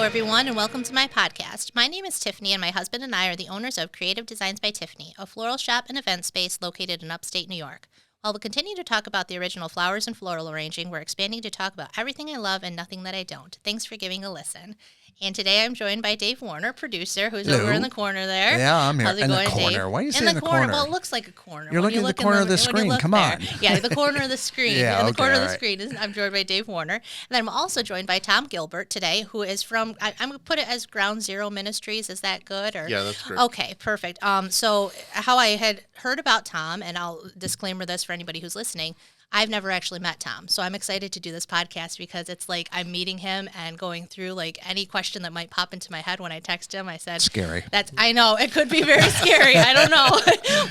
everyone, and welcome to my podcast. My name is Tiffany, and my husband and I are the owners of Creative Designs by Tiffany, a floral shop and event space located in upstate New York. While we'll continue to talk about the original flowers and floral arranging, we're expanding to talk about everything I love and nothing that I don't. Thanks for giving a listen. And today I'm joined by Dave Warner, producer, who's over in the corner there. Yeah, I'm here. How's it In going, the corner. Dave? Why are you saying the corner? Well, it looks like a corner. You're looking at the corner of the screen. Come on. Yeah, the corner of the screen. Yeah, in the okay, corner of the right. screen. I'm joined by Dave Warner. And then I'm also joined by Tom Gilbert today, who is from, I'm going to put it as Ground Zero Ministries. Is that good? Or? Yeah, that's great. Okay, perfect. So how I had heard about Tom, and I'll disclaimer this for anybody who's listening, I've never actually met Tom, so I'm excited to do this podcast because it's like I'm meeting him and going through like any question that might pop into my head when I text him. I said, Scary. I know, it could be very scary. I don't know.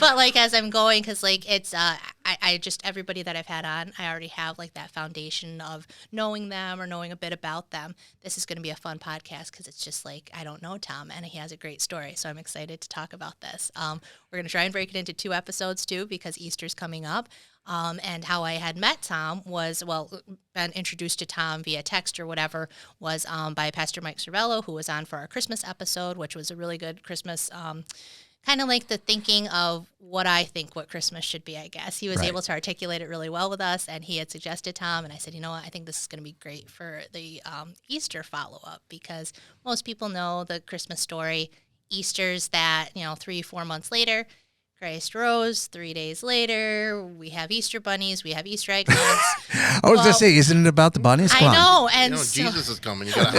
But like as I'm going, because like it's, I just, everybody that I've had on, I already have like that foundation of knowing them or knowing a bit about them. This is going to be a fun podcast because it's just like, I don't know Tom and he has a great story. So I'm excited to talk about this. We're going to try and break it into 2 episodes too because Easter's coming up. And how I had met Tom was, been introduced to Tom via text or whatever, was by Pastor Mike Cervello, who was on for our Christmas episode, which was a really good Christmas, kind of like the thinking of what I think what Christmas should be, I guess. He was able to articulate it really well with us, and he had suggested Tom, and I said, you know what, I think this is going to be great for the Easter follow-up, because most people know the Christmas story. Easter's that, 3-4 months later, Christ rose. 3 days later, we have Easter bunnies, we have Easter egg hunts. I was going to say, isn't it about the bunnies? Come I on. know, and Jesus is coming. You gotta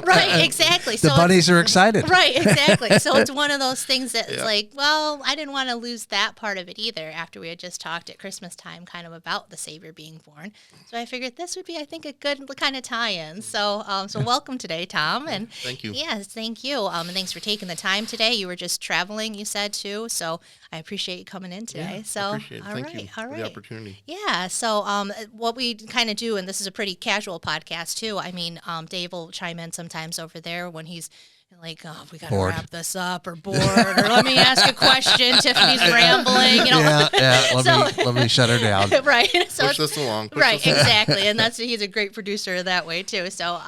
right, exactly. The bunnies are excited. Right, exactly. So it's one of those things that's like, well, I didn't want to lose that part of it either after we had just talked at Christmas time kind of about the Savior being born. So I figured this would be, I think, a good kind of tie-in. So welcome today, Tom. And thank you. Yes, thank you. And thanks for taking the time today. You were just traveling, you said, too. So I appreciate you coming in today. I appreciate it. Thank you for the opportunity. Yeah. So what we kind of do, and this is a pretty casual podcast too. I mean, Dave will chime in sometimes over there when he's like, oh, we got to wrap this up, or bored, or let me ask a question. Tiffany's rambling, Let me shut her down. Right. So push this along. Exactly. And he's a great producer that way too. So,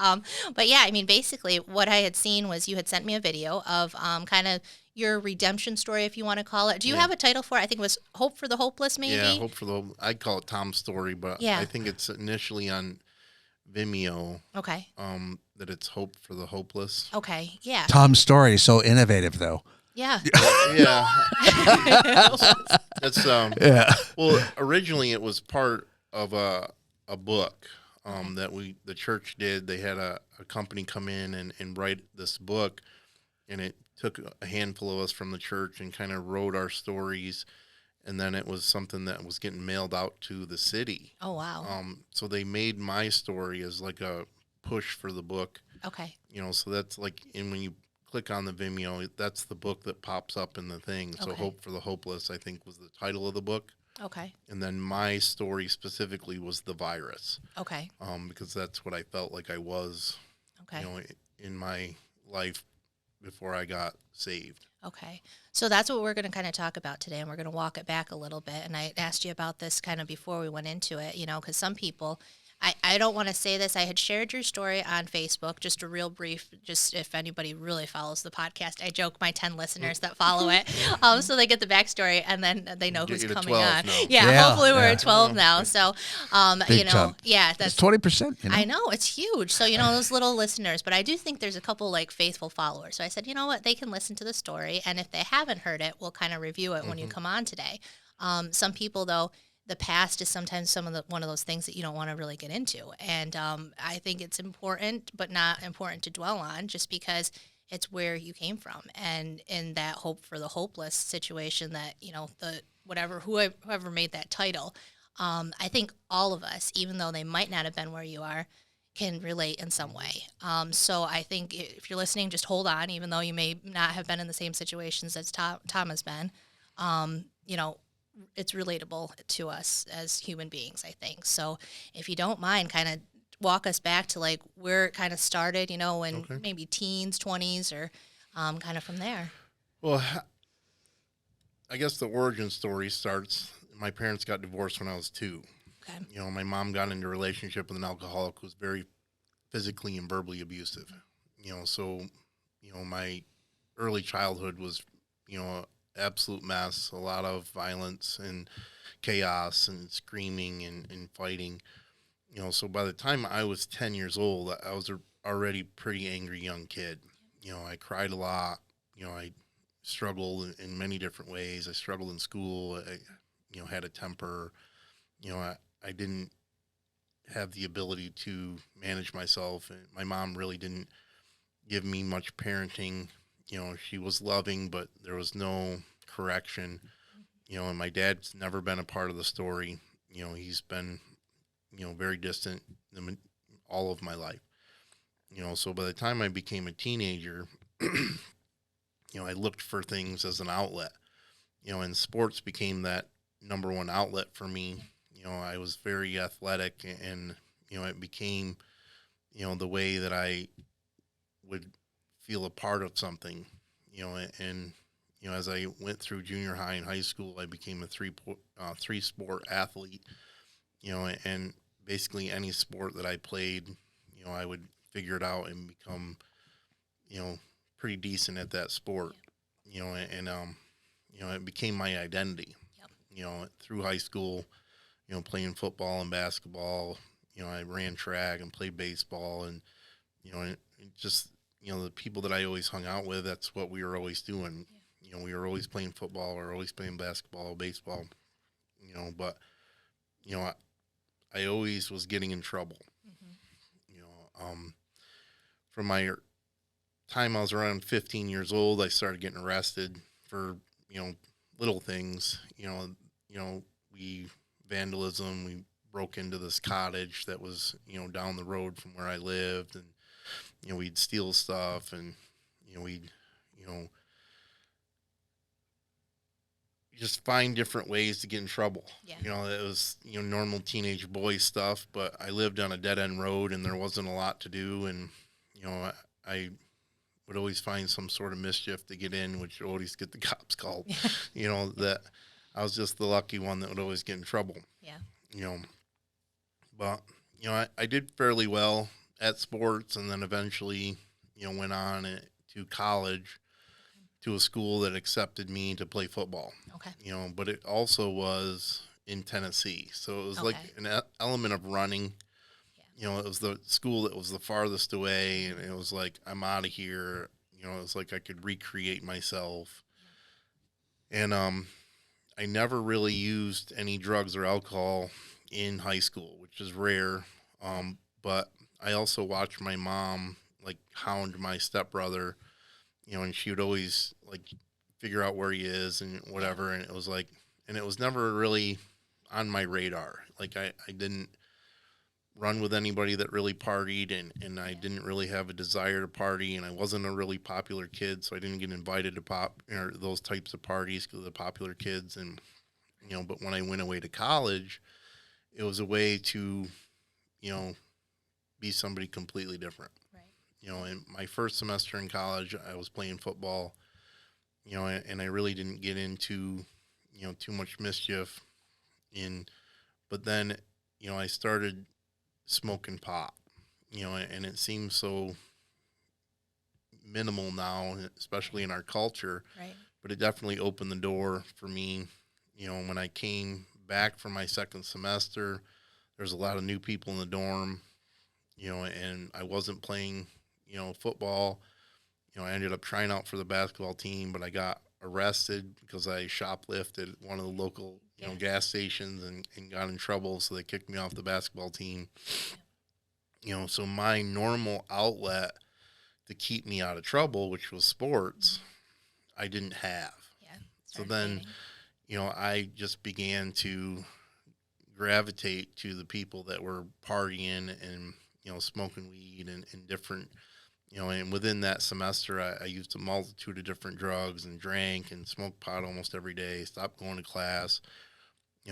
but yeah, I mean, basically what I had seen was you had sent me a video of kind of your redemption story, if you want to call it. Do you have a title for it? I think it was Hope for the Hopeless, maybe? Yeah, Hope for the Hopeless. I'd call it Tom's Story, but I think it's initially on Vimeo. Okay. That it's Hope for the Hopeless. Okay, yeah. Tom's story, so innovative, though. Yeah. Yeah. It's well, originally it was part of a book that the church did. They had a company come in and write this book, and it took a handful of us from the church and kind of wrote our stories, and then it was something that was getting mailed out to the city. Oh, wow. So they made my story as like a push for the book. Okay. So that's like, and when you click on the Vimeo, that's the book that pops up in the thing. So Hope for the Hopeless, I think, was the title of the book. Okay. And then my story specifically was the virus. Okay. Because that's what I felt like I was, in my life before I got saved. Okay. So that's what we're going to kind of talk about today, and we're going to walk it back a little bit. And I asked you about this kind of before we went into it, because some people, I don't want to say this. I had shared your story on Facebook, just a real brief, just if anybody really follows the podcast. I joke my 10 listeners that follow it, so they get the backstory, and then they know who's coming on. Yeah, hopefully we're at 12 now. So, chunk. That's 20%. I know, it's huge. So, those little listeners, but I do think there's a couple like faithful followers. So I said, you know what, they can listen to the story, and if they haven't heard it, we'll kind of review it when you come on today. Some people, though, the past is sometimes one of those things that you don't want to really get into. And I think it's important, but not important to dwell on, just because it's where you came from. And in that Hope for the Hopeless situation that, whoever made that title, I think all of us, even though they might not have been where you are, can relate in some way. So I think if you're listening, just hold on, even though you may not have been in the same situations as Tom has been. It's relatable to us as human beings, I think. So if you don't mind, kind of walk us back to like where it kind of started, in maybe teens, 20s, or kind of from there. Well, I guess the origin story starts, my parents got divorced when I was 2. Okay. My mom got into a relationship with an alcoholic who was very physically and verbally abusive. So, my early childhood was, absolute mess, a lot of violence and chaos and screaming and fighting. So by the time I was 10 years old, I was already pretty angry young kid. I cried a lot. I struggled in many different ways. I struggled in school. I, had a temper. I didn't have the ability to manage myself. And my mom really didn't give me much parenting. She was loving, but there was no correction. And my dad's never been a part of the story. He's been, very distant all of my life. So by the time I became a teenager, I looked for things as an outlet, and sports became that number one outlet for me. I was very athletic, and, it became, the way that I would feel a part of something, and, as I went through junior high and high school, I became a three sport athlete, and basically any sport that I played, I would figure it out and become, pretty decent at that sport, and it became my identity, through high school, playing football and basketball, I ran track and played baseball, and, and just, the people that I always hung out with, that's what we were always doing. We were always playing football or always playing basketball, baseball, but, I always was getting in trouble. From my time I was around 15 years old, I started getting arrested for, little things, we vandalism, we broke into this cottage that was, down the road from where I lived, and, we'd steal stuff, and, we'd, just find different ways to get in trouble. Yeah. It was, normal teenage boy stuff, but I lived on a dead end road and there wasn't a lot to do. And, I would always find some sort of mischief to get in, which would always get the cops called, that I was just the lucky one that would always get in trouble. Yeah. But, I did fairly well at sports, and then eventually, went on to college, to a school that accepted me to play football. Okay. But it also was in Tennessee. So it was like an element of running. It was the school that was the farthest away, and it was like, I'm out of here. It was like I could recreate myself. And I never really used any drugs or alcohol in high school, which is rare. But I also watched my mom like hound my stepbrother, and she would always like figure out where he is and whatever. And it was like, and it was never really on my radar. Like I didn't run with anybody that really partied, and I didn't really have a desire to party, and I wasn't a really popular kid, so I didn't get invited to those types of parties because of the popular kids. And, but when I went away to college, it was a way to, be somebody completely different. In my first semester in college, I was playing football, and I really didn't get into, too much mischief but then, I started smoking pot, and it seems so minimal now, especially in our culture, Right. but it definitely opened the door for me. When I came back from my second semester, there's a lot of new people in the dorm, and I wasn't playing, football. I ended up trying out for the basketball team, but I got arrested because I shoplifted at one of the local, gas stations and got in trouble. So they kicked me off the basketball team. So my normal outlet to keep me out of trouble, which was sports, I didn't have. Yeah. So then, I just began to gravitate to the people that were partying and, smoking weed and different, and within that semester, I used a multitude of different drugs and drank and smoked pot almost every day, stopped going to class.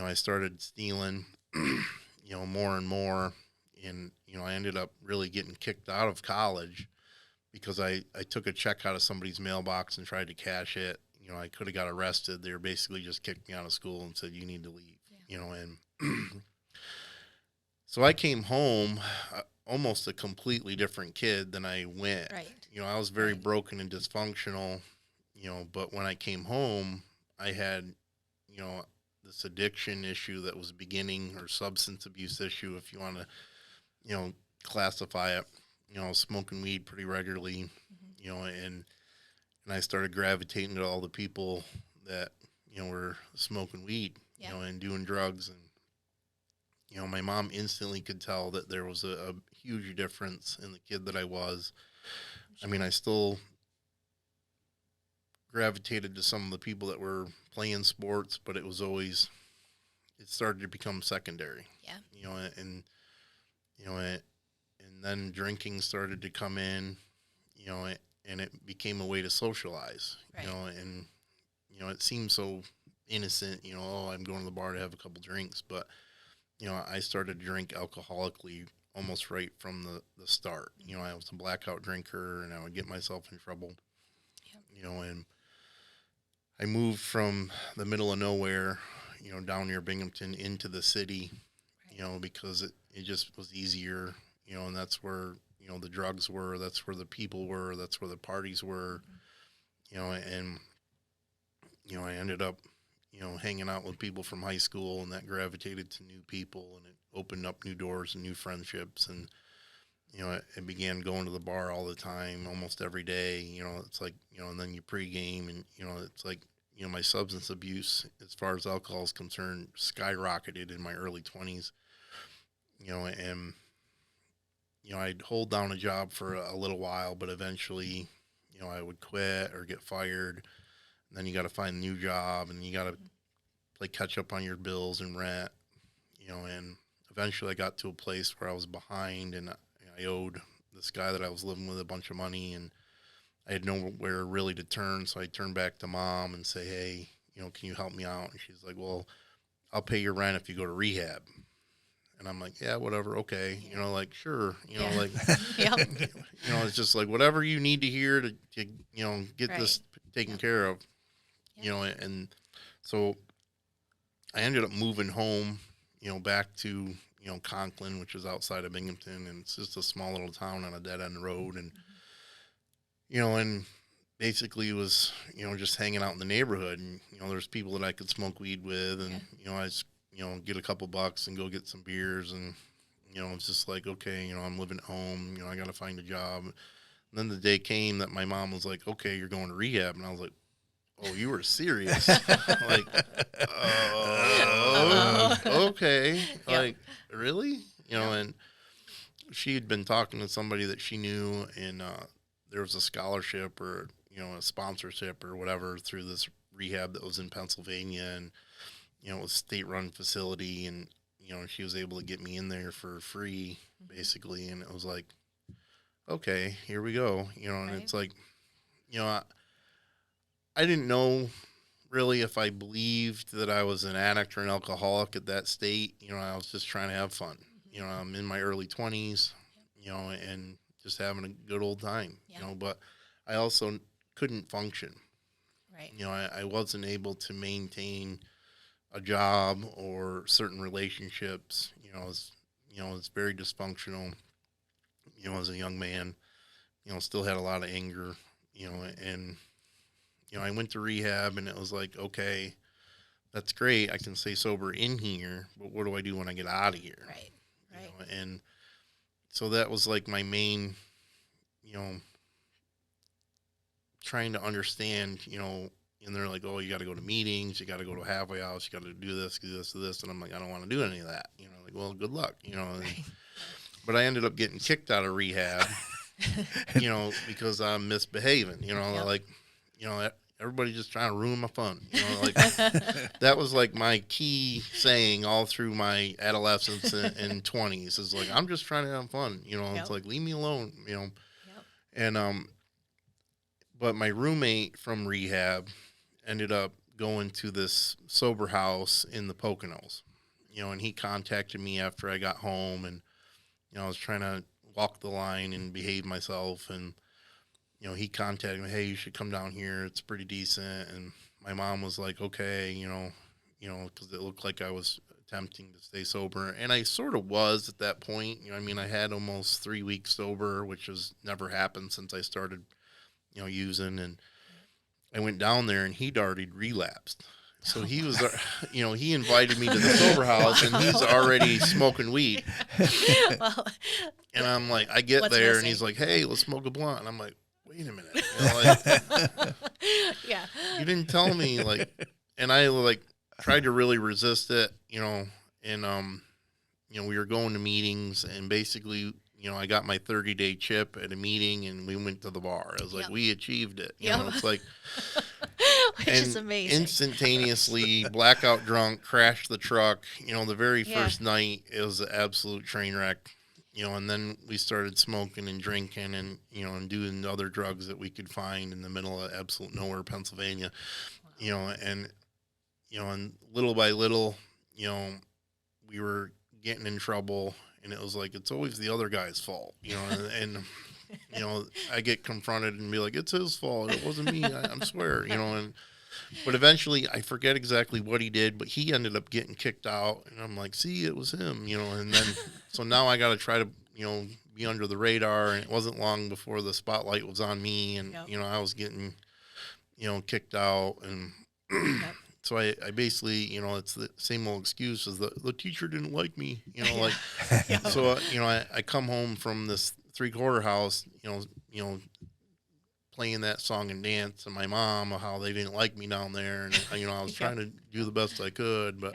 I started stealing, more and more. And, I ended up really getting kicked out of college because I took a check out of somebody's mailbox and tried to cash it. I could have got arrested. They were basically just kicked me out of school and said, you need to leave, and so I came home almost a completely different kid than I went. Right. You know, I was very broken and dysfunctional, you know, but when I came home, I had, you know, this addiction issue that was beginning, or substance abuse issue, if you want to, you know, classify it. You know, smoking weed pretty regularly, you know, and I started gravitating to all the people that, you know, were smoking weed, you know, and doing drugs. And, you know, my mom instantly could tell that there was a huge difference in the kid that I was. I mean, I still gravitated to some of the people that were playing sports, but it was always, it started to become secondary. Yeah. You know, you know, and then drinking started to come in, you know, and it became a way to socialize, you know, and, you know, it seems so innocent, you know, oh, I'm going to the bar to have a couple drinks, but, you know, I started to drink alcoholically almost right from the start. You know, I was a blackout drinker, and I would get myself in trouble, you know, and I moved from the middle of nowhere, you know, down near Binghamton into the city, you know, because it just was easier, you know, and that's where, you know, the drugs were, that's where the people were, that's where the parties were, you know, and, you know, I ended up, you know, hanging out with people from high school, and that gravitated to new people, and it opened up new doors and new friendships. And, you know, I began going to the bar all the time, almost every day, you know, it's like, you know, and then you pregame, and, you know, it's like, you know, my substance abuse, as far as alcohol is concerned, skyrocketed in my early 20s, you know, and, you know, I'd hold down a job for a little while, but eventually, you know, I would quit or get fired. And then you got to find a new job, and you got to play catch up on your bills and rent, you know, and eventually I got to a place where I was behind, and I owed this guy that I was living with a bunch of money, and I had nowhere really to turn. So I turned back to Mom and say, hey, you know, can you help me out? And she's like, well, I'll pay your rent if you go to rehab. And I'm like, yeah, whatever. Okay. You know, like, sure. You know, like, you know, it's just like whatever you need to hear to you know, get this taken care of, you know, and so I ended up moving home, you know, back to, you know, Conklin, which is outside of Binghamton, and it's just a small little town on a dead end road. And, you know, and basically it was, you know, just hanging out in the neighborhood, and, you know, there's people that I could smoke weed with, and, you know, I just, you know, get a couple bucks and go get some beers, and, you know, it's just like, okay, you know, I'm living at home, you know, I got to find a job. And then the day came that my mom was like, okay, you're going to rehab. And I was like, oh, you were serious? Like, okay. Like, really? You know, and she had been talking to somebody that she knew, and there was a scholarship or, you know, a sponsorship or whatever through this rehab that was in Pennsylvania, and, you know, it was a state-run facility, and, you know, she was able to get me in there for free, basically, and it was like, okay, here we go, you know, and it's like, you know, I didn't know really if I believed that I was an addict or an alcoholic at that state. You know, I was just trying to have fun. You know, I'm in my early 20s, you know, and just having a good old time, you know, but I also couldn't function. Right. You know, I wasn't able to maintain a job or certain relationships. You know, it's very dysfunctional, you know, as a young man, you know, still had a lot of anger, you know, and, you know, I went to rehab, and it was like, okay, that's great. I can stay sober in here, but what do I do when I get out of here? Right. You know, and so that was like my main, you know, trying to understand, you know, and they're like, oh, you got to go to meetings, you got to go to a halfway house, you got to do this, do this, do this. And I'm like, I don't want to do any of that. You know, like, well, good luck, you know. And, but I ended up getting kicked out of rehab, you know, because I'm misbehaving, you know, like, you know, everybody just trying to ruin my fun. You know, like that was like my key saying all through my adolescence and 20s is like, I'm just trying to have fun. You know, it's like, leave me alone, you know. And, but my roommate from rehab ended up going to this sober house in the Poconos, you know, and he contacted me after I got home, and, you know, I was trying to walk the line and behave myself, and, you know, he contacted me, hey, you should come down here. It's pretty decent. And my mom was like, okay, you know, because it looked like I was attempting to stay sober. And I sort of was at that point. I mean, I had almost 3 weeks sober, which has never happened since I started, using. And I went down there, and he'd already relapsed. So he was, he invited me to the sober house, and he's already smoking weed. Well, and I'm like, I get there, missing? And he's like, hey, let's smoke a blunt. And I'm like, wait a minute. Yeah. You didn't tell me, and I tried to really resist it, and we were going to meetings, and basically, I got my 30-day chip at a meeting, and we went to the bar. I was like, we achieved it. It's like, which is amazing. Instantaneously, blackout drunk, crashed the truck. The very first night, it was an absolute train wreck. And then we started smoking and drinking and, and doing other drugs that we could find in the middle of absolute nowhere, Pennsylvania, and little by little, we were getting in trouble, and it was like, it's always the other guy's fault, and I get confronted and be like, it's his fault. It wasn't me. I swear, but eventually I forget exactly what he did, but he ended up getting kicked out, and I'm like, see, it was him, and then, so now I got to try to, be under the radar, and it wasn't long before the spotlight was on me, and, I was getting, kicked out, and so I basically, it's the same old excuse as the teacher didn't like me, so, I come home from this 3-quarter house, playing that song and dance, and my mom, how they didn't like me down there, and I was trying to do the best I could, but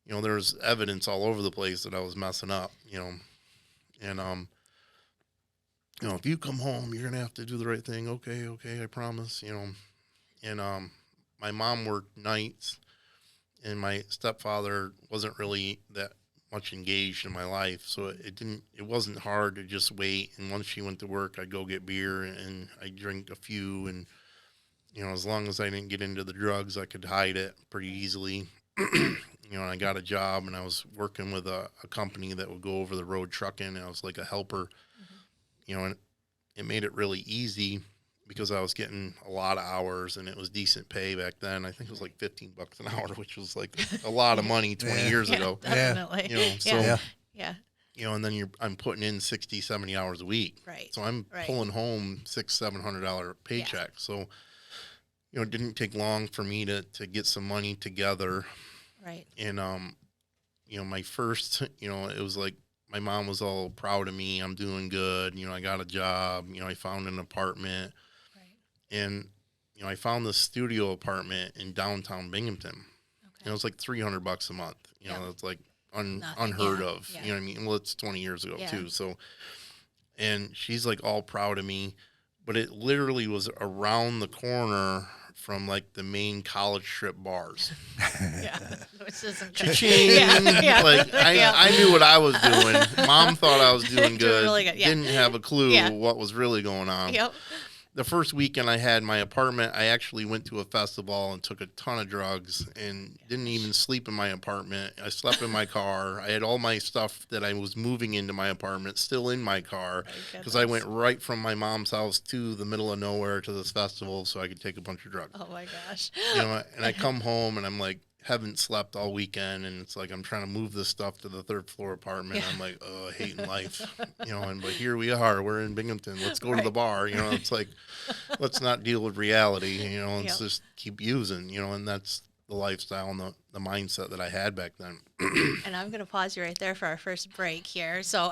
there was evidence all over the place that I was messing up, and if you come home, you're gonna have to do the right thing. Okay, I promise, and my mom worked nights, and my stepfather wasn't really that much engaged in my life, so it wasn't hard to just wait. And once she went to work, I'd go get beer, and I'd drink a few, and as long as I didn't get into the drugs, I could hide it pretty easily. And I got a job, and I was working with a company that would go over the road trucking, and I was like a helper, and it made it really easy because I was getting a lot of hours, and it was decent pay back then. I think it was like $15 an hour, which was like a lot of money 20 years ago. Definitely. And then I'm putting in 60, 70 hours a week. Right. So I'm pulling home $600-$700 paycheck. So, it didn't take long for me to get some money together. Right. And, my first, it was like, my mom was all proud of me. I'm doing good. I got a job. I found an apartment. And, I found this studio apartment in downtown Binghamton. Okay. It was like $300 a month. It's like unheard of. Yeah. You know what I mean? Well, it's 20 years ago too. So, and she's like all proud of me, but it literally was around the corner from like the main college strip bars. Which isn't Cha-ching. Like I knew what I was doing. Mom thought I was doing good. Really good. Didn't have a clue what was really going on. Yep. The first weekend I had my apartment, I actually went to a festival and took a ton of drugs and didn't even sleep in my apartment. I slept in my car. I had all my stuff that I was moving into my apartment still in my car because I went right from my mom's house to the middle of nowhere to this festival so I could take a bunch of drugs. Oh, my gosh. And I come home and I'm like, haven't slept all weekend, and it's like I'm trying to move this stuff to the 3rd floor apartment. I'm like, hating life, but here we are, we're in Binghamton, let's go to the bar, it's like, let's not deal with reality, let's just keep using, and that's the lifestyle and the mindset that I had back then. And I'm going to pause you right there for our first break here. So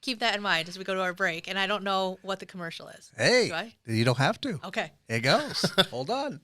keep that in mind as we go to our break, and I don't know what the commercial is. Hey, you don't have to. Okay. Here it goes. Hold on.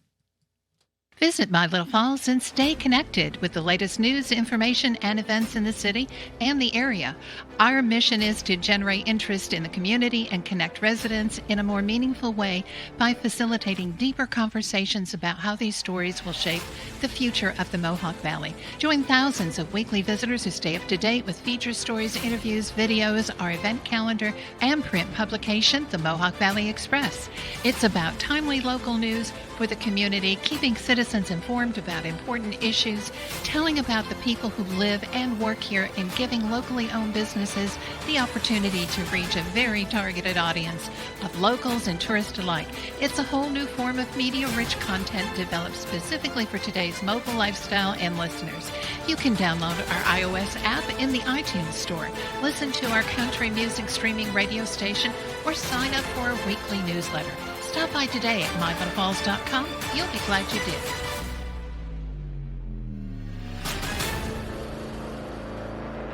Visit My Little Falls and stay connected with the latest news, information, and events in the city and the area. Our mission is to generate interest in the community and connect residents in a more meaningful way by facilitating deeper conversations about how these stories will shape the future of the Mohawk Valley. Join thousands of weekly visitors who stay up to date with feature stories, interviews, videos, our event calendar, and print publication, the Mohawk Valley Express. It's about timely local news, with the community, keeping citizens informed about important issues, telling about the people who live and work here, and giving locally owned businesses the opportunity to reach a very targeted audience of locals and tourists alike. It's a whole new form of media-rich content developed specifically for today's mobile lifestyle and listeners. You can download our iOS app in the iTunes Store, listen to our country music streaming radio station, or sign up for a weekly newsletter. Stop by today at myvalleyfalls.com. You'll be glad you did.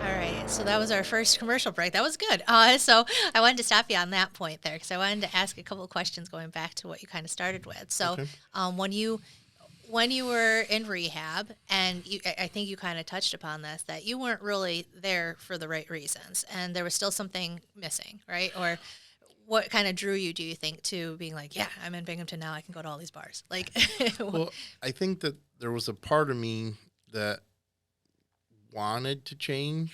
All right, so that was our first commercial break. That was good. So I wanted to stop you on that point there because I wanted to ask a couple of questions going back to what you kind of started with. So Okay. When you were in rehab, and I think you kind of touched upon this, that you weren't really there for the right reasons, and there was still something missing, right? Or what kind of drew you, do you think, to being like, yeah, I'm in Binghamton now, I can go to all these bars? Like, Well, I think that there was a part of me that wanted to change,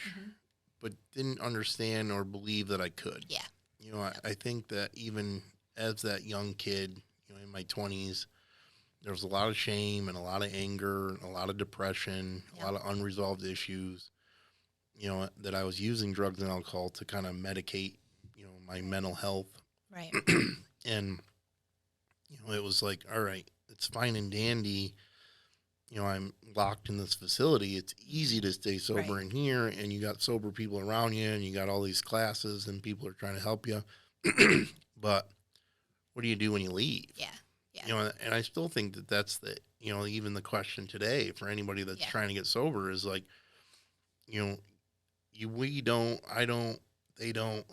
but didn't understand or believe that I could. yeah, You know, I think that even as that young kid, you know, in my 20s, there was a lot of shame and a lot of anger and a lot of depression, a lot of unresolved issues, you know, that I was using drugs and alcohol to kind of medicate, you know, my mental health. right, And, you know, it was like, all right, it's fine and dandy. You know, I'm locked in this facility. It's easy to stay sober Right. in here, and you got sober people around you, and you got all these classes, and people are trying to help you. But what do you do when you leave? yeah, You know, and I still think that that's the, you know, even the question today for anybody that's Yeah. trying to get sober is like, you know, we don't, I don't, they don't,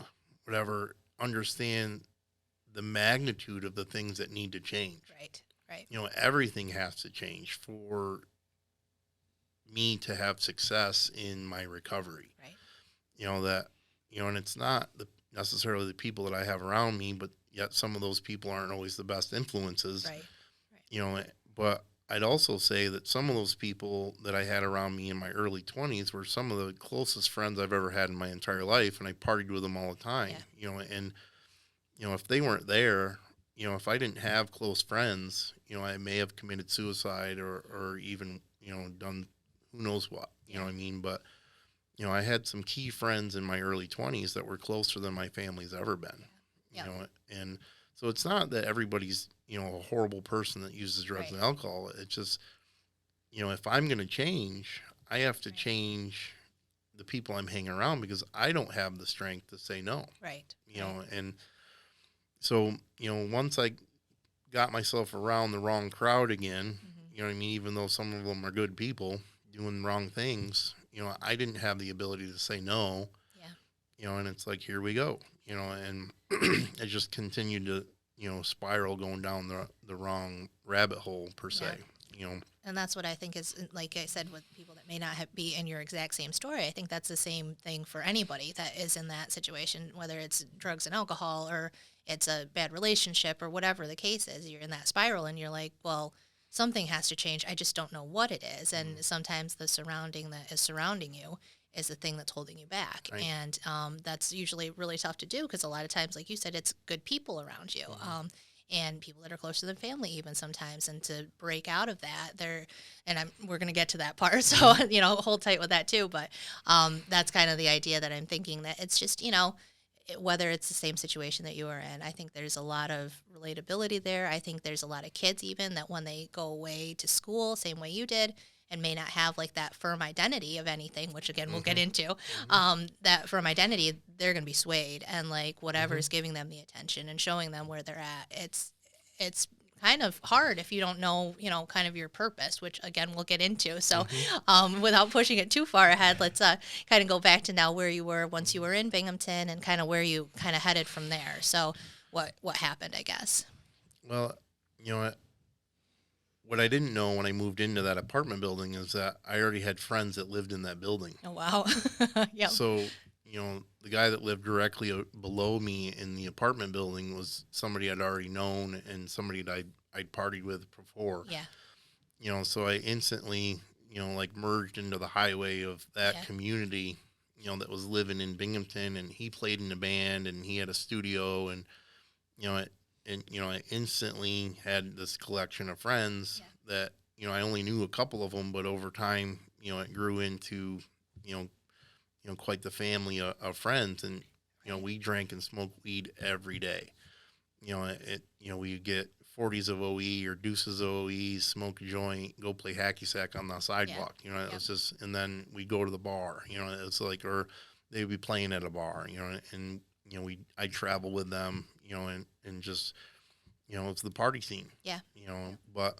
whatever, understand the magnitude of the things that need to change. right, right, You know, everything has to change for me to have success in my recovery. right, You know, that, you know, and it's not necessarily the people that I have around me, but yet some of those people aren't always the best influences. right, You know, but I'd also say that some of those people that I had around me in my early 20s were some of the closest friends I've ever had in my entire life, and I partied with them all the time. Yeah. You know, and you know, if they weren't there, you know, if I didn't have close friends, you know, I may have committed suicide or even, you know, done who knows what, you know what I mean? But, you know, I had some key friends in my early 20s that were closer than my family's ever been, Yeah. you know, and so it's not that everybody's, you know, a horrible person that uses drugs Right. and alcohol. It's just, you know, if I'm going to change, I have to Right. change the people I'm hanging around because I don't have the strength to say no, right, you know, and so, you know, once I got myself around the wrong crowd again, you know what I mean? Even though some of them are good people doing wrong things, you know, I didn't have the ability to say no, yeah, you know, and it's like, here we go, you know, and it just continued to, you know, spiral going down the wrong rabbit hole per se, you know. and that's what I think is, like I said, with people that may not be in your exact same story. I think that's the same thing for anybody that is in that situation, whether it's drugs and alcohol or it's a bad relationship or whatever the case is. You're in that spiral and you're like, well, something has to change. I just don't know what it is. And sometimes the surrounding that is surrounding you is the thing that's holding you back. Right. And that's usually really tough to do because a lot of times, like you said, it's good people around you. And people that are closer than family even sometimes, and to break out of that, we're going to get to that part, so you know, hold tight with that too, but that's kind of the idea that I'm thinking, that it's just, you know, whether it's the same situation that you are in, I think there's a lot of relatability there. I think there's a lot of kids even that when they go away to school, same way you did, and may not have like that firm identity of anything, which again we'll get into, that firm identity, they're going to be swayed, and like whatever is giving them the attention and showing them where they're at, it's kind of hard if you don't know, you know, kind of your purpose, which again we'll get into. So without pushing it too far ahead, let's kind of go back to now where you were once you were in Binghamton and kind of where you kind of headed from there. So what happened, I guess. Well, you know, what I didn't know when I moved into that apartment building is that I already had friends that lived in that building. Oh, wow. Yeah. So, you know, the guy that lived directly below me in the apartment building was somebody I'd already known and somebody that I'd partied with before. Yeah. You know, so I instantly, you know, like merged into the highway of that Yeah. community, you know, that was living in Binghamton, and he played in a band and he had a studio, and, you know, and, I instantly had this collection of friends that, I only knew a couple of them, but over time, it grew into, quite the family of friends. And, we drank and smoked weed every day. We get 40s of OE or deuces of OE, smoke a joint, go play hacky sack on the sidewalk. It was just, and then we go to the bar, it's like, or they'd be playing at a bar, and, I travel with them, and just, it's the party scene, but,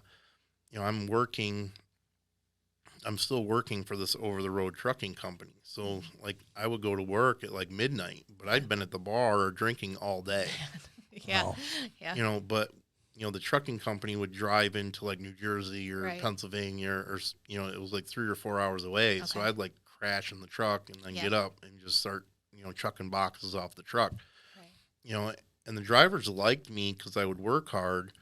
I'm still working for this over the road trucking company. So like I would go to work at like midnight, but I'd been at the bar or drinking all day. Wow. But the trucking company would drive into like New Jersey or Right. Pennsylvania or, it was like 3 or 4 hours away. So Okay. I'd like crash in the truck and then get up and just start, chucking boxes off the truck, Right. And the drivers liked me because I would work hard,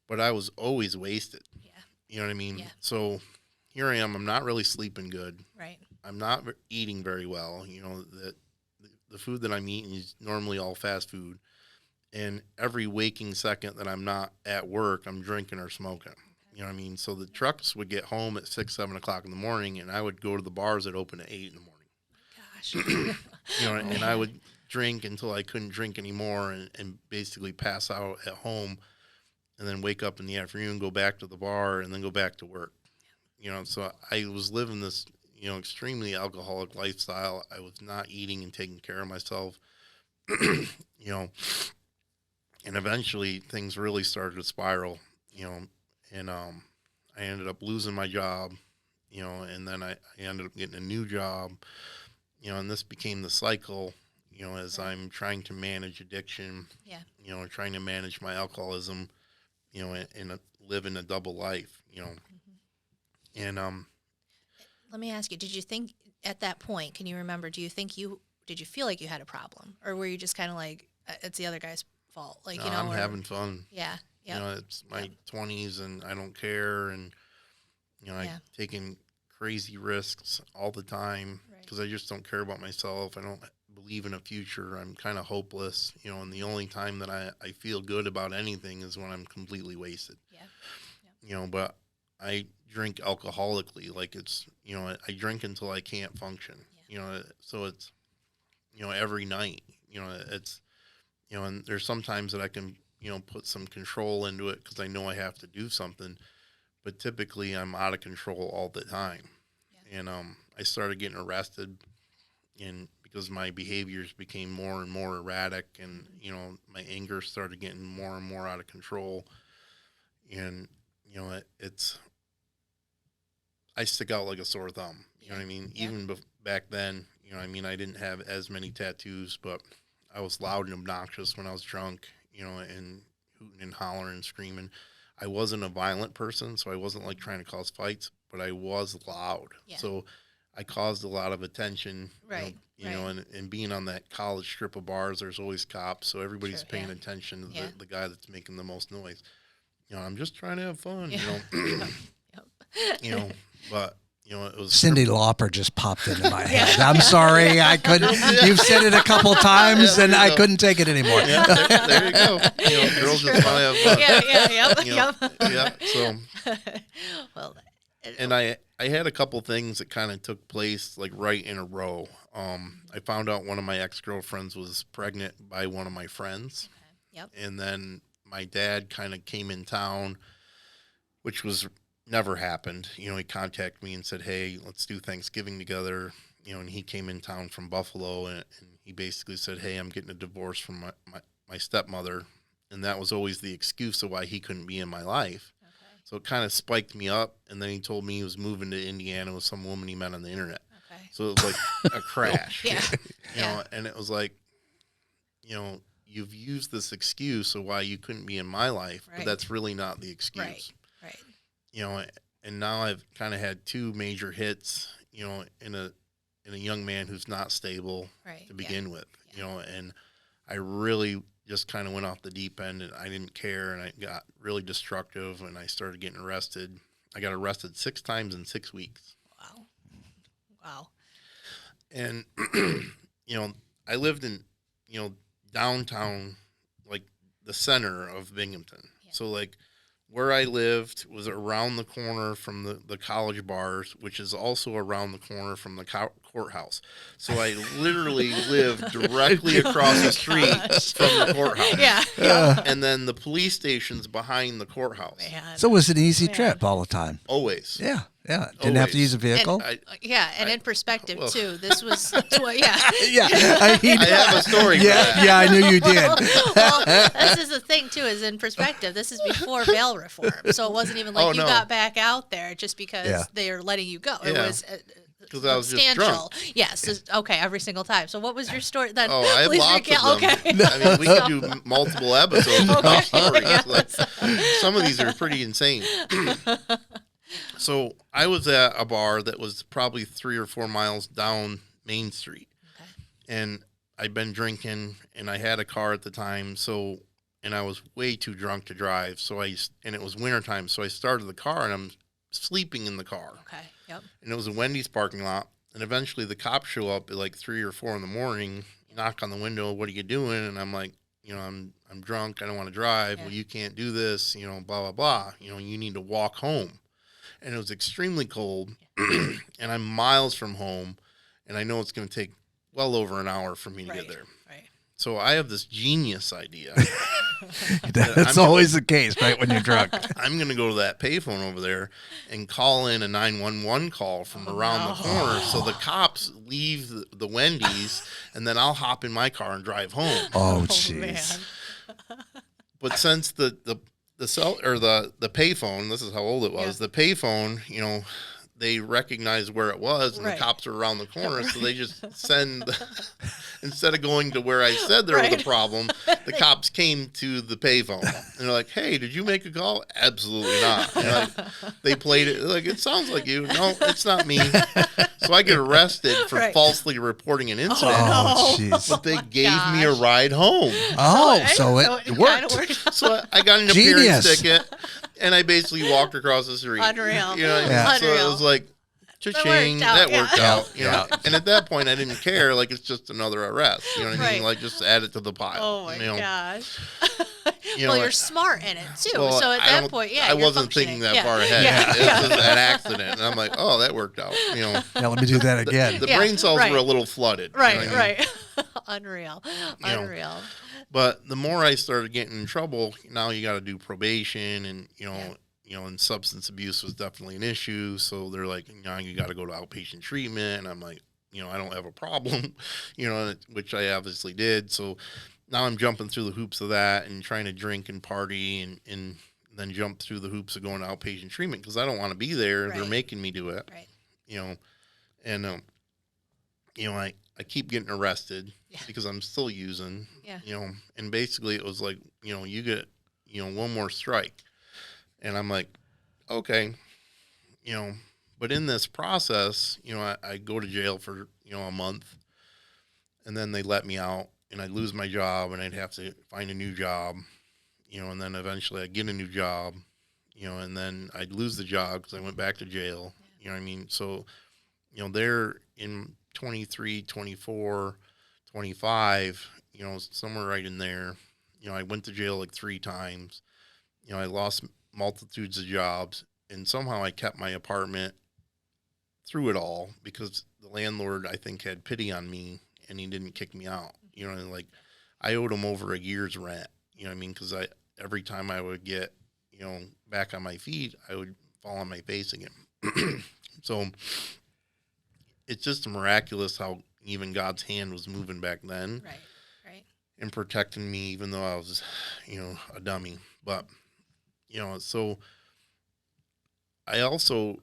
but I was always wasted. Yeah. You know what I mean? Yeah. So here I am. I'm not really sleeping good. Right. I'm not eating very well. That the food that I'm eating is normally all fast food. And every waking second that I'm not at work, I'm drinking or smoking. You know what I mean? So the trucks would get home at 6, 7 o'clock in the morning, and I would go to the bars that open at 8 in the morning. Gosh. And I would drink until I couldn't drink anymore and basically pass out at home and then wake up in the afternoon, go back to the bar, and then go back to work. So I was living this, extremely alcoholic lifestyle. I was not eating and taking care of myself, and eventually things really started to spiral, and I ended up losing my job, and then I ended up getting a new job, and this became the cycle, as Right. I'm trying to manage addiction, Yeah. Trying to manage my alcoholism, and live in a double life, and Let me ask you, did you think at that point, can you remember, did you feel like you had a problem? Or were you just kind of like, it's the other guy's fault? Like, no, I'm having fun. Yeah. Yeah. It's my 20s and I don't care. And, Yeah. I'm taking crazy risks all the time Right. because I just don't care about myself. I don't believe in a future. I'm kind of hopeless, and the only time that I feel good about anything is when I'm completely wasted. Yeah. But I drink alcoholically, like it's, I drink until I can't function, so it's, every night, it's, and there's sometimes that I can, put some control into it because I know I have to do something, but typically I'm out of control all the time. Yeah. And I started getting arrested and because my behaviors became more and more erratic and, my anger started getting more and more out of control. And, it's, I stick out like a sore thumb. You know what I mean? Yeah. Even back then, I didn't have as many tattoos, but I was loud and obnoxious when I was drunk, and hooting and hollering and screaming. I wasn't a violent person, so I wasn't like trying to cause fights, but I was loud. Yeah. So I caused a lot of attention. Right. And being on that college strip of bars, there's always cops, so everybody's Sure, paying yeah. attention to Yeah. the guy that's making the most noise. I'm just trying to have fun, Yep. but it was Cyndi Lauper just popped into my head. I'm sorry, I couldn't. You've said it a couple times, Yeah, and there you I go. couldn't take it anymore. Yeah, there you go. Girls just want to have fun. Yep. So, Well, and I had a couple things that kind of took place like right in a row. I found out one of my ex-girlfriends was pregnant by one of my friends. Yep. And then my dad kind of came in town, which was never happened. He contacted me and said, hey, let's do Thanksgiving together. And he came in town from Buffalo and he basically said, hey, I'm getting a divorce from my stepmother. And that was always the excuse of why he couldn't be in my life. Okay. So it kind of spiked me up. And then he told me he was moving to Indiana with some woman he met on the internet. Okay. So it was like a crash. Yeah. And it was like, you've used this excuse of why you couldn't be in my life, Right. but that's really not the excuse. Right. And now I've kind of had 2 major hits, in a young man who's not stable Right. to begin with, and I really just kind of went off the deep end and I didn't care and I got really destructive and I started getting arrested. I got arrested 6 times in 6 weeks. Wow. And, I lived in, downtown, like the center of Binghamton. Yeah. So like where I lived was around the corner from the college bars, which is also around the corner from the courthouse. So I literally lived directly across the street from the courthouse. Yeah. And then the police station's behind the courthouse. Man. So it was an easy trip all the time. Always. Yeah. Yeah, didn't have to use a vehicle. And in perspective too, this was yeah. I have a story. Yeah, I knew you did. Well, this is the thing too, is in perspective. This is before bail reform, so it wasn't even like you got back out there just because they are letting you go. It was because I was just drunk. Yes. Okay. Every single time. So what was your story then? Oh, I have lots of them. Okay. I mean, we could do multiple episodes of our stories. Yes. Like, some of these are pretty insane. So I was at a bar that was probably 3 or 4 miles down Main Street, and I'd been drinking, and I had a car at the time. So, and I was way too drunk to drive. So and it was wintertime. So I started the car, and I'm sleeping in the car. Okay. Yep. And it was a Wendy's parking lot. And eventually the cops show up at like 3 or 4 in the morning, knock on the window. What are you doing? And I'm like, I'm drunk. I don't want to drive. Yeah. Well, you can't do this, blah, blah, blah. You need to walk home. And it was extremely cold, and I'm miles from home, and I know it's going to take well over an hour for me to get there. Right. So I have this genius idea. That's always the case, right, when you're drunk. I'm going to go to that payphone over there and call in a 911 call from around the corner, so the cops leave the Wendy's, and then I'll hop in my car and drive home. Oh, jeez. But since the cell or the payphone, this is how old it was. The payphone, they recognized where it was, and the cops are around the corner, so they just send. Instead of going to where I said there was a problem, the cops came to the payphone, and they're like, "Hey, did you make a call?" Absolutely not. They played it like it sounds like you. No, it's not me. So I get arrested for falsely reporting an incident. Oh, jeez. But they gave me a ride home. Oh, so it worked. So I got an appearance ticket, and I basically walked across the street. Unreal. So it was like, cha-ching, that worked out. And at that point, I didn't care. Like, it's just another arrest. You know what I mean? Like, just add it to the pile. Oh, my gosh. You're smart in it, too. Well, so at that point, I wasn't thinking that far ahead. It was an accident. And I'm like, oh, that worked out. Yeah, let me do that again. The brain cells were a little flooded. Right. Unreal. But the more I started getting in trouble, now you got to do probation, and, and substance abuse was definitely an issue. So they're like, you got to go to outpatient treatment. And I'm like, I don't have a problem, which I obviously did. So now I'm jumping through the hoops of that and trying to drink and party and then jump through the hoops of going to outpatient treatment because I don't want to be there. Right. They're making me do it, and, I keep getting arrested because I'm still using, and basically it was like, you get, one more strike. And I'm like, okay, but in this process, I go to jail for, a month, and then they let me out, and I'd lose my job, and I'd have to find a new job, and then eventually I'd get a new job, and then I'd lose the job because I went back to jail, you know what I mean? So, they're in 23, 24, 25, somewhere right in there. I went to jail like 3 times. I lost multitudes of jobs, and somehow I kept my apartment through it all because the landlord, I think, had pity on me, and he didn't kick me out. Like I owed him over a year's rent, because every time I would get, back on my feet, I would fall on my face again. So it's just miraculous how even God's hand was moving back then. Right. And protecting me, even though I was, a dummy. But, so I also,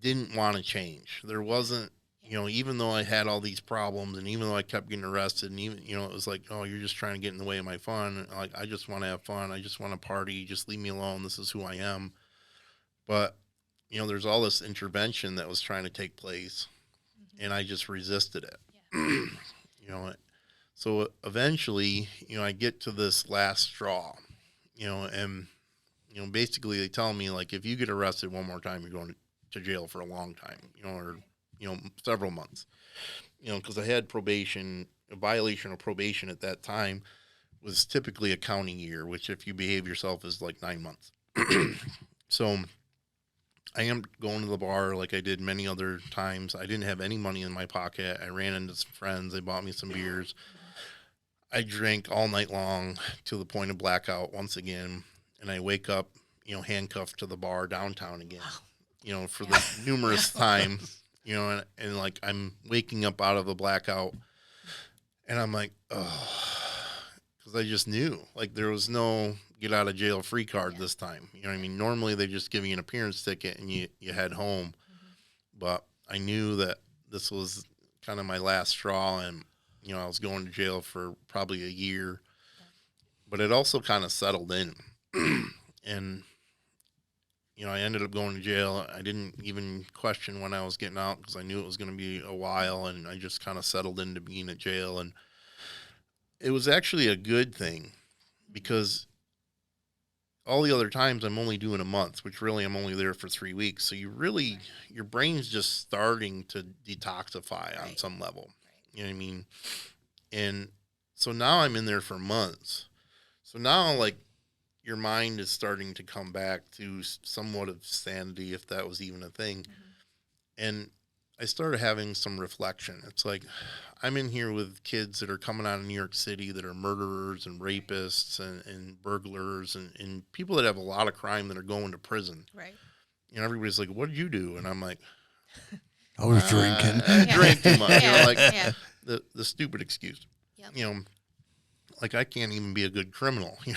didn't want to change. There wasn't, even though I had all these problems, and even though I kept getting arrested, and even, it was like, oh, you're just trying to get in the way of my fun. Like, I just want to have fun. I just want to party. Just leave me alone. This is who I am. But, there's all this intervention that was trying to take place, and I just resisted it. Yeah. So eventually, I get to this last straw, and, basically they tell me, like, if you get arrested one more time, you're going to jail for a long time, or, several months, because I had probation, a violation of probation at that time, was typically a counting year, which if you behave yourself is like 9 months. So I am going to the bar like I did many other times. I didn't have any money in my pocket. I ran into some friends. They bought me some beers. I drank all night long to the point of blackout once again. And I wake up, handcuffed to the bar downtown again, for the numerous times, and like I'm waking up out of a blackout and I'm like, oh, because I just knew like there was no get out of jail free card this time. You know what I mean? Normally they just give you an appearance ticket and you head home. But I knew that this was kind of my last straw, and, I was going to jail for probably a year, but it also kind of settled in. And, I ended up going to jail. I didn't even question when I was getting out because I knew it was going to be a while, and I just kind of settled into being at jail. And it was actually a good thing because all the other times I'm only doing a month, which really I'm only there for 3 weeks. So your brain's just starting to detoxify on some level. You know what I mean? And so now I'm in there for months. So now like your mind is starting to come back to somewhat of sanity, if that was even a thing. And I started having some reflection. It's like, I'm in here with kids that are coming out of New York City that are murderers and rapists and burglars and people that have a lot of crime that are going to prison. Right. Everybody's like, what did you do? And I'm like, I was drinking. I drank too much. Yeah. The stupid excuse. Yep. Like I can't even be a good criminal. Like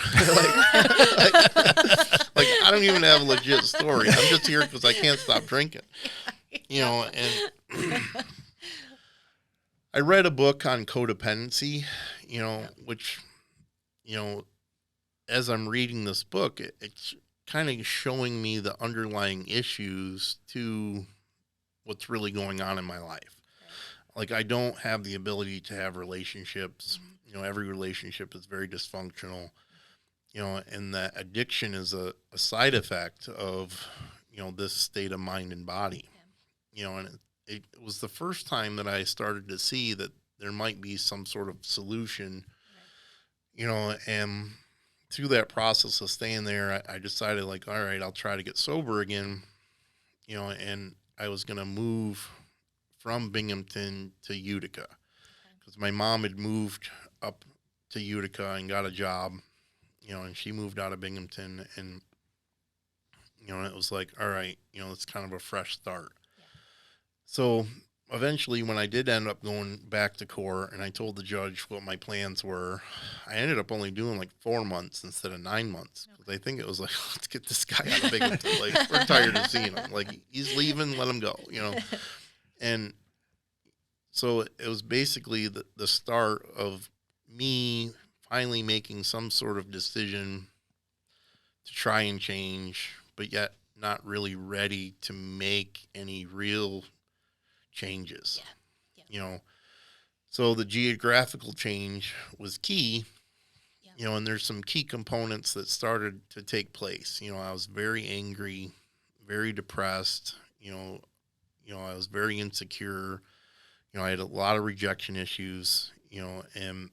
I don't even have a legit story. I'm just here because I can't stop drinking. And I read a book on codependency, which, as I'm reading this book, it's kind of showing me the underlying issues to what's really going on in my life. Like I don't have the ability to have relationships. Every relationship is very dysfunctional, and that addiction is a side effect of, this state of mind and body, and it was the first time that I started to see that there might be some sort of solution, and through that process of staying there, I decided like, all right, I'll try to get sober again, and I was going to move from Binghamton to Utica because my mom had moved up to Utica and got a job, and she moved out of Binghamton, and, it was like, all right, it's kind of a fresh start. So eventually when I did end up going back to court and I told the judge what my plans were, I ended up only doing like 4 months instead of 9 months. Because I think it was like, let's get this guy out of Binghamton. Like, we're tired of seeing him. Like, he's leaving, let him go, And so it was basically the start of me finally making some sort of decision to try and change, but yet not really ready to make any real changes. So the geographical change was key, and there's some key components that started to take place. I was very angry, very depressed, I was very insecure, I had a lot of rejection issues, and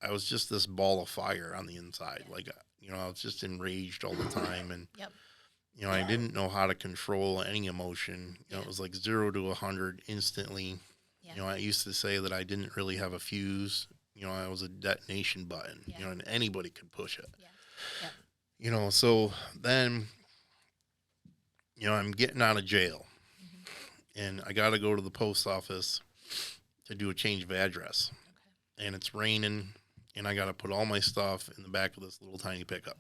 I was just this ball of fire on the inside. Like, I was just enraged all the time, and I didn't know how to control any emotion. It was like 0 to 100 instantly. I used to say that I didn't really have a fuse. I was a detonation button, and anybody could push it. So then, I'm getting out of jail, and I got to go to the post office to do a change of address. And it's raining, and I got to put all my stuff in the back of this little tiny pickup.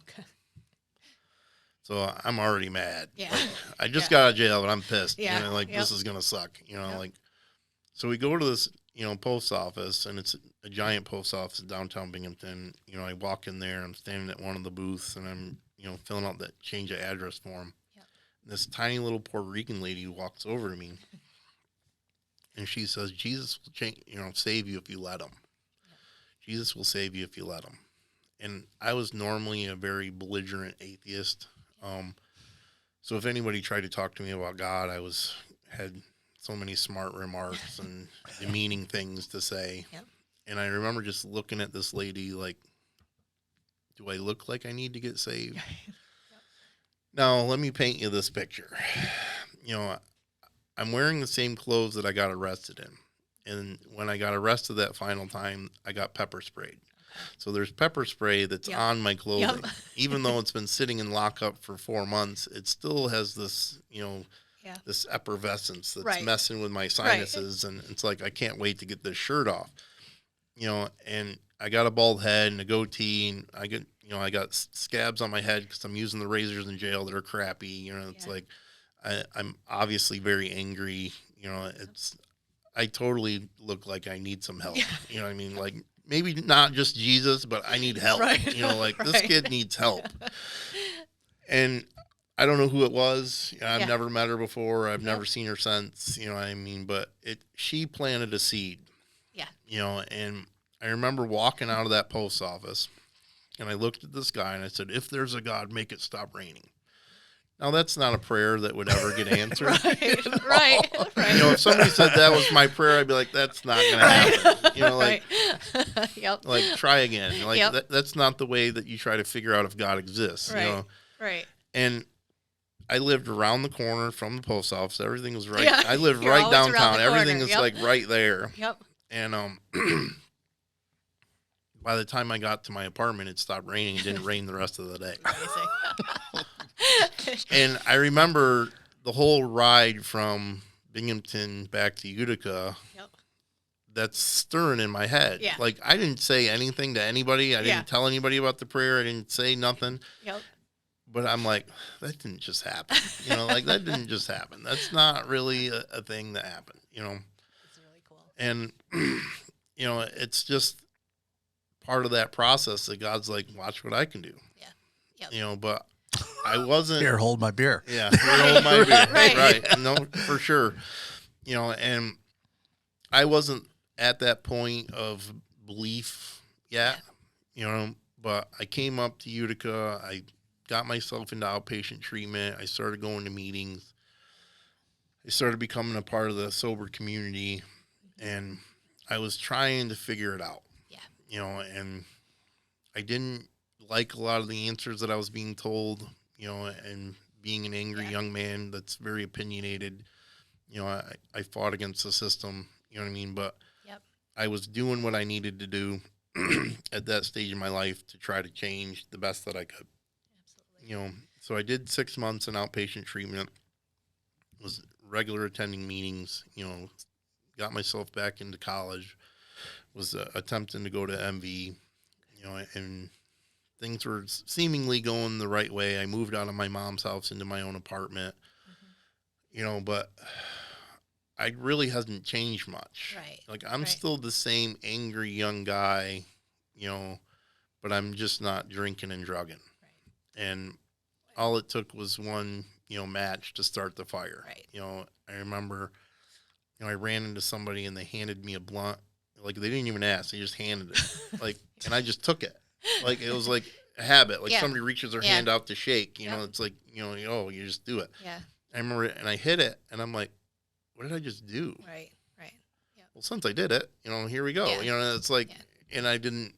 So I'm already mad. Like, I just got out of jail, but I'm pissed. This is going to suck. So we go to this, post office, and it's a giant post office in downtown Binghamton. I walk in there, I'm standing at one of the booths, and I'm, filling out that change of address form. This tiny little Puerto Rican lady walks over to me, and she says, Jesus will change, save you if you let him. Jesus will save you if you let him. And I was normally a very belligerent atheist. So if anybody tried to talk to me about God, I had so many smart remarks and demeaning things to say. And I remember just looking at this lady like, do I look like I need to get saved? Now, let me paint you this picture. I'm wearing the same clothes that I got arrested in. And when I got arrested that final time, I got pepper sprayed. So there's pepper spray that's on my clothing. Even though it's been sitting in lockup for 4 months, it still has this, this effervescence that's messing with my sinuses. And it's like, I can't wait to get this shirt off. And I got a bald head and a goatee, and I got scabs on my head because I'm using the razors in jail that are crappy. It's like, I'm obviously very angry. I totally look like I need some help. You know what I mean? Like, maybe not just Jesus, but I need help. This kid needs help. And I don't know who it was. I've never met her before. I've never seen her since. You know what I mean? But she planted a seed. Yeah. And I remember walking out of that post office, and I looked at this guy and I said, "If there's a God, make it stop raining." Now, that's not a prayer that would ever get answered. Right. If somebody said that was my prayer, I'd be like, that's not going to happen. Like, try again. Like, that's not the way that you try to figure out if God exists. Right. And I lived around the corner from the post office. Everything was right. Yeah, I lived right downtown. Everything is like right there. Yep. And by the time I got to my apartment, it stopped raining. It didn't rain the rest of the day. And I remember the whole ride from Binghamton back to Utica. That's stirring in my head. Yeah. Like, I didn't say anything to anybody. I didn't tell anybody about the prayer. I didn't say nothing. But I'm like, that didn't just happen. That didn't just happen. That's not really a thing that happened. It's really cool. And, it's just part of that process that God's like, watch what I can do. But I wasn't. Here, hold my beer. Yeah, here, hold my beer. Right. No, for sure. And I wasn't at that point of belief yet, but I came up to Utica. I got myself into outpatient treatment. I started going to meetings. I started becoming a part of the sober community, and I was trying to figure it out. And I didn't like a lot of the answers that I was being told, and being an angry young man that's very opinionated, I fought against the system, you know what I mean? But I was doing what I needed to do at that stage in my life to try to change the best that I could. Absolutely. So I did 6 months in outpatient treatment, was regular attending meetings, got myself back into college, was attempting to go to MV, and things were seemingly going the right way. I moved out of my mom's house into my own apartment, but I really hasn't changed much. Right. Like, I'm still the same angry young guy, but I'm just not drinking and drugging. Right. And all it took was one, match to start the fire. Right. I remember, I ran into somebody and they handed me a blunt. Like, they didn't even ask. They just handed it. Like, and I just took it. Like, it was like a habit. Like, somebody reaches their hand out to shake. It's like, you just do it. Yeah. I remember it, and I hit it, and I'm like, what did I just do? Right. Yeah. Well, since I did it, here we go. Yeah. It's like, and I didn't,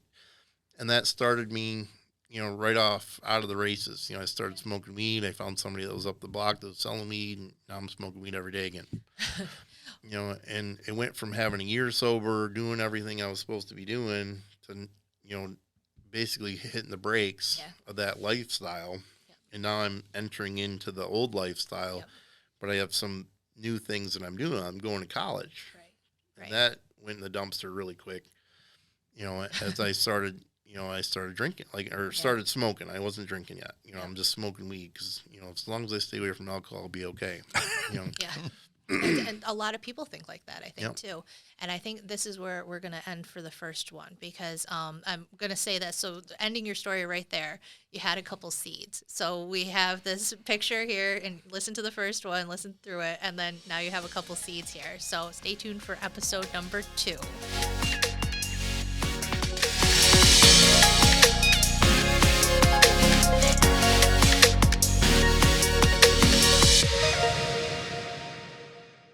and that started me, right off out of the races. I started smoking weed. I found somebody that was up the block that was selling weed, and now I'm smoking weed every day again. And it went from having a year sober, doing everything I was supposed to be doing, to, basically hitting the brakes of that lifestyle. And now I'm entering into the old lifestyle, but I have some new things that I'm doing. I'm going to college. Right. And that went in the dumpster really quick. As I started, I started drinking, started smoking. I wasn't drinking yet. I'm just smoking weed because, as long as I stay away from alcohol, I'll be okay. Yeah. And a lot of people think like that, I think, too. And I think this is where we're going to end for the first one, because I'm going to say that. So ending your story right there, you had a couple seeds. So we have this picture here, and listen to the first one, listen through it, and then now you have a couple seeds here. So stay tuned for episode number 2.